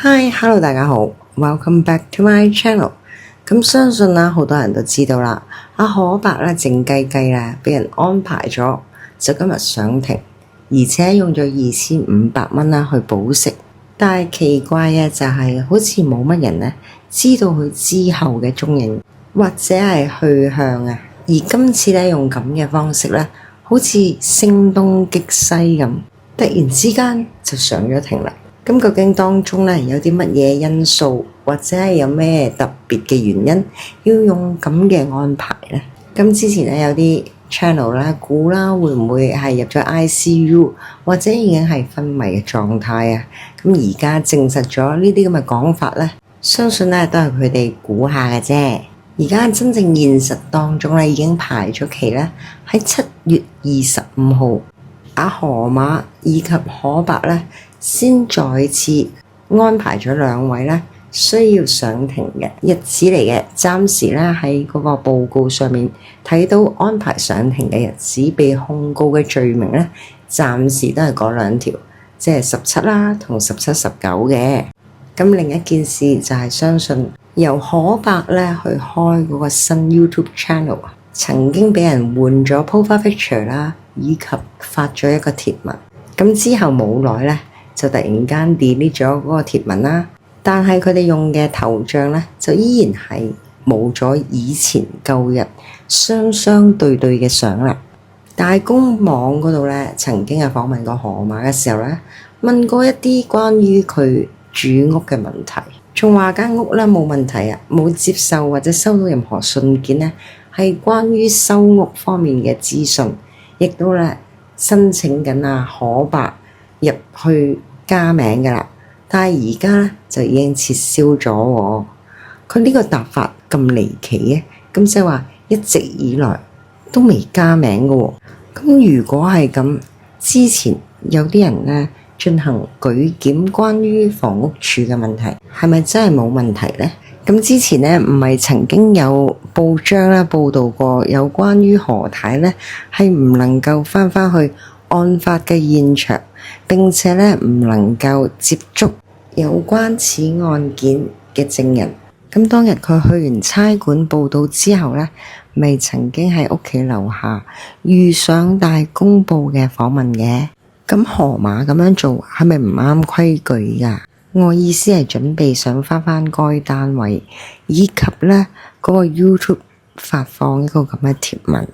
Hello 大家好 ，Welcome back to my channel。咁相信啦，好多人都知道啦，阿可伯咧靜雞雞咧，俾人安排咗，就今日上庭，而且用咗2500蚊啦去保釋。但係奇怪嘅就係，好似冇乜人咧知道佢之後嘅蹤影或者係去向啊。而今次咧用咁嘅方式咧，好似聲東擊西咁，突然之間就上咗庭啦。咁究竟當中咧有啲乜嘢因素，或者係有咩特別嘅原因，要用咁嘅安排咧？咁之前咧有啲 channel 啦估啦，會唔會係入咗 ICU，或者已經係昏迷嘅狀態啊？咁而家證實咗呢啲咁嘅講法咧，相信咧都係佢哋估下嘅啫。而家真正現實當中咧已經排咗期咧，喺7月25號，阿河馬以及可伯咧，先再次安排咗兩位咧需要上庭嘅日子嚟嘅。暫時咧喺嗰個報告上面睇到安排上庭嘅日子，被控告嘅罪名咧，暫時都係嗰兩條，即係17啦同17、19嘅。咁另一件事就係相信由可伯咧去開嗰個新 YouTube channel， 曾經俾人換咗 profile picture 啦，以及發咗一個貼文。咁之後冇耐咧，就突然間 delete 咗嗰個貼文啦。但係佢哋用嘅頭像咧，就依然係冇咗以前舊日雙對嘅相啦。大公網嗰度咧，曾經係訪問過河馬嘅時候咧，問過一啲關於佢住屋嘅問題，仲話間屋咧冇問題啊，冇接受或者收到任何信件咧，係關於收屋方面嘅資訊，亦都咧申請緊阿可伯入去加名㗎啦。但係而家咧就已經撤銷咗喎。佢呢個答法咁離奇嘅，咁即係話一直以來都未加名㗎喎。咁如果係咁，之前有啲人咧進行舉檢關於房屋署嘅問題，係咪真係冇問題咧？咁之前咧唔係曾經有報章啦報導過有關於何太咧係唔能夠返去案發嘅現場，並且咧唔能夠接觸有關此案件嘅證人。咁當日佢去完差館報到之後咧，咪曾經喺屋企樓下遇上大公報嘅訪問嘅。咁河馬咁樣做係咪唔啱規矩㗎？我意思係準備想返該單位，以及咧嗰個 YouTube 發放一個咁嘅貼文。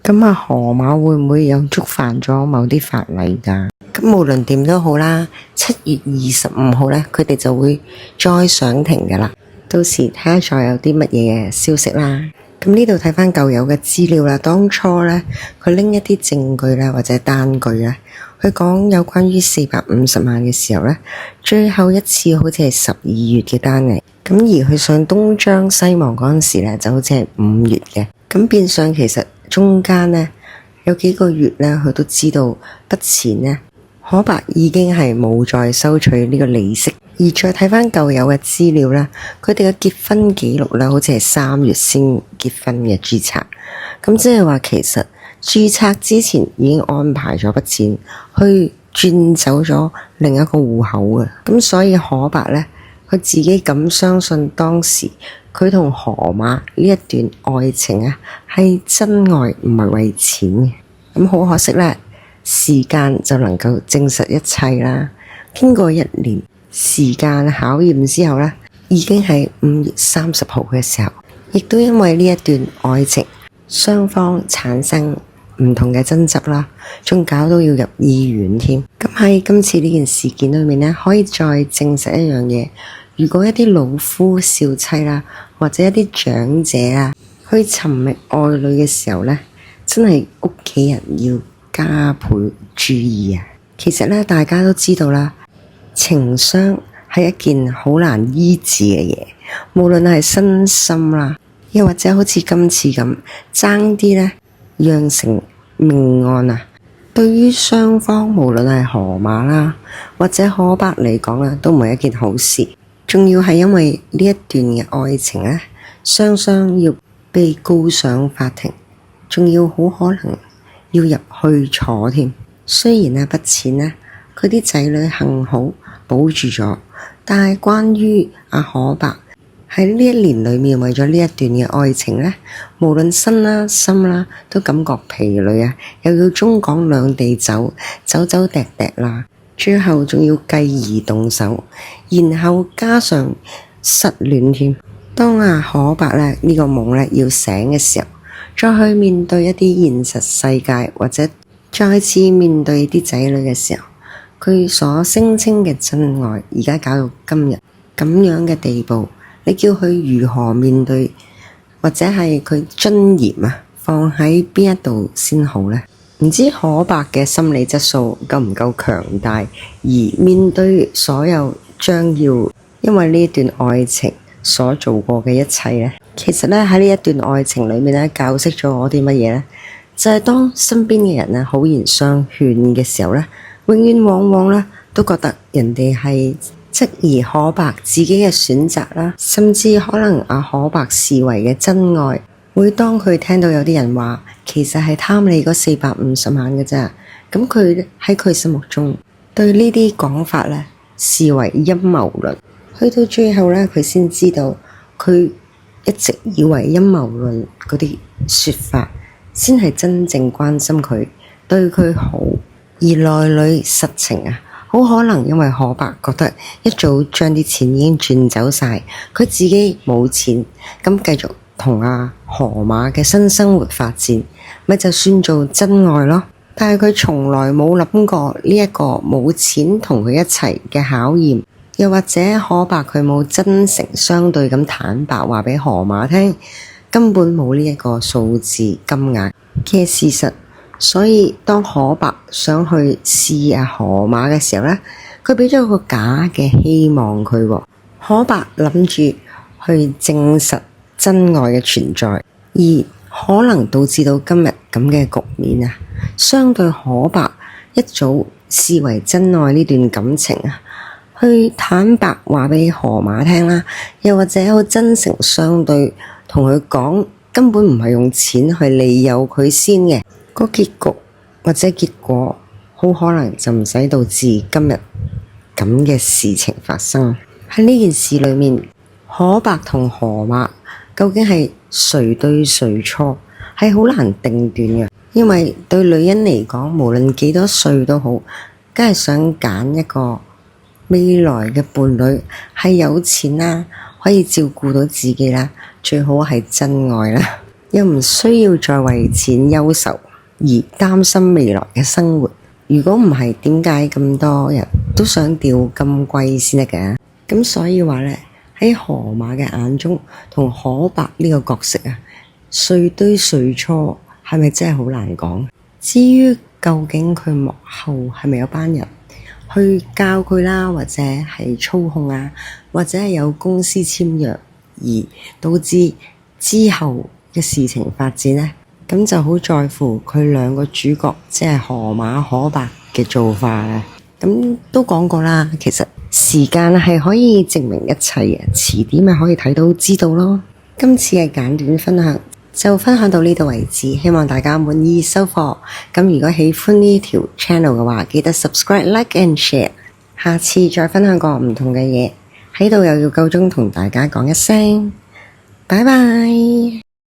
咁啊，河馬會唔會有觸犯咗某啲法例㗎？咁無論點都好啦，7月25號咧，佢哋就會再上庭㗎啦。到時睇下再有啲乜嘢嘅消息啦。咁呢度睇返舊友嘅資料啦，當初咧佢拎一啲證據咧或者單據咧，佢講有關於450萬嘅時候咧，最後一次好似係12月嘅單嚟。咁而佢上東張西望嗰陣時咧，就好似係5月嘅。咁變相其實中間咧有幾個月咧，佢都知道筆錢咧，可伯已經係冇再收取呢個利息。而再睇返舊友嘅資料啦，佢哋嘅結婚記錄啦，好似係3月先結婚嘅註冊。咁即係話其實註冊之前已經安排咗筆錢去轉走咗另一個戶口嘅。咁所以可伯咧，佢自己咁相信當時佢同河馬呢一段愛情啊係真愛，唔係為錢嘅。咁好可惜咧，時間就能夠證實一切啦。經過1年時間考驗之後咧，已經係5月30號嘅時候，亦都因為呢一段愛情，雙方產生唔同嘅爭執啦，仲搞到要入醫院添。咁喺今次呢件事件裏面咧，可以再證實一樣嘢，如果一啲老夫少妻啦，或者一啲長者啊，去尋覓愛侶嘅時候咧，真係屋企人要加倍注意啊。其實咧，大家都知道啦，情傷係一件好難醫治嘅嘢，無論係身心啦，又或者好似今次咁爭啲咧釀成命案啊，對於雙方無論係河馬啦或者可伯嚟講啦，都唔係一件好事。仲要係因為呢一段嘅愛情咧，雙雙要被告上法庭，仲要好可能要入去坐添。雖然筆錢咧，佢啲仔女幸好保住咗，但係關於阿可白喺呢一年裏面為咗呢一段嘅愛情呢，無論身啦心啦都感覺疲累啊，又要中港兩地走趯趯啦，最後仲要繼而動手，然後加上失戀添。當阿可白呢個夢呢要醒嘅時候，再去面對一啲現實世界，或者再次面對啲仔女嘅時候，佢所聲稱嘅真愛而家搞到今日咁樣嘅地步，你叫佢如何面對，或者係佢尊嚴啊放喺邊一度先好呢？唔知可白嘅心理質素夠唔夠強大，而面對所有將要因為呢段愛情所做過嘅一切呢？其實呢，喺呢一段愛情裏面呢，教識咗我啲乜嘢呢？就係當身邊嘅人好言相勸嘅時候呢，永遠往往呢都覺得人哋係質疑可白自己嘅選擇啦，甚至可能阿可白視為嘅真愛，會當佢聽到有啲人話其實係貪你嗰450萬嘅啫，咁佢喺佢心目中對呢啲講法呢視為陰謀論，去到最後呢，佢先知道佢一直以為陰謀論嗰啲說法先係真正關心佢，對佢好，而內裏實情好可能因為可白覺得一早將啲錢已經轉走晒，佢自己冇錢，咁繼續同阿河馬嘅新生活發展，咪就算做真愛咯。但係佢從來冇諗過呢一個冇錢同佢一齊嘅考驗，又或者可白佢冇真誠相對咁坦白話俾河馬聽，根本冇呢一個數字金額嘅事實。所以當可白想去試下河馬嘅時候呢，佢俾咗個假嘅希望佢。可白諗住去證實真愛嘅存在，而可能導致到今日咁嘅局面相對可白一早視為真愛呢段感情去坦白話俾河馬聽啦，又或者好真誠相對同佢講，根本唔係用錢去利誘佢先嘅。個結局或者結果好可能就唔使導致今日咁嘅事情發生。喺呢件事裏面，可白同河馬究竟係誰對誰錯，係好難定斷嘅。因為對女人嚟講，無論幾多歲都好，梗係想揀一個未來嘅伴侶，係有錢啦，可以照顧到自己啦，最好係真愛啦，又唔需要再為錢憂愁而擔心未來嘅生活。如果唔係，點解咁多人都想釣金龜先得嘅？咁所以話呢，喺河馬嘅眼中，同可白呢個角色誰對誰錯，係咪真係好難講？至於究竟佢幕後係咪有班人去教佢啦，或者係操控或者係有公司簽約而導致之後嘅事情發展呢？咁就好在乎佢兩個主角，即係河馬可白嘅做法。咁都講過啦，其實時間係可以證明一切嘅，遲啲咪可以睇到知道咯。今次嘅簡短分享就分享到呢度為止，希望大家滿意收貨。咁如果喜歡呢條 channel 嘅話，記得 subscribe、like and share。下次再分享個唔同嘅嘢，喺度又要夠鐘同大家講一聲，拜拜。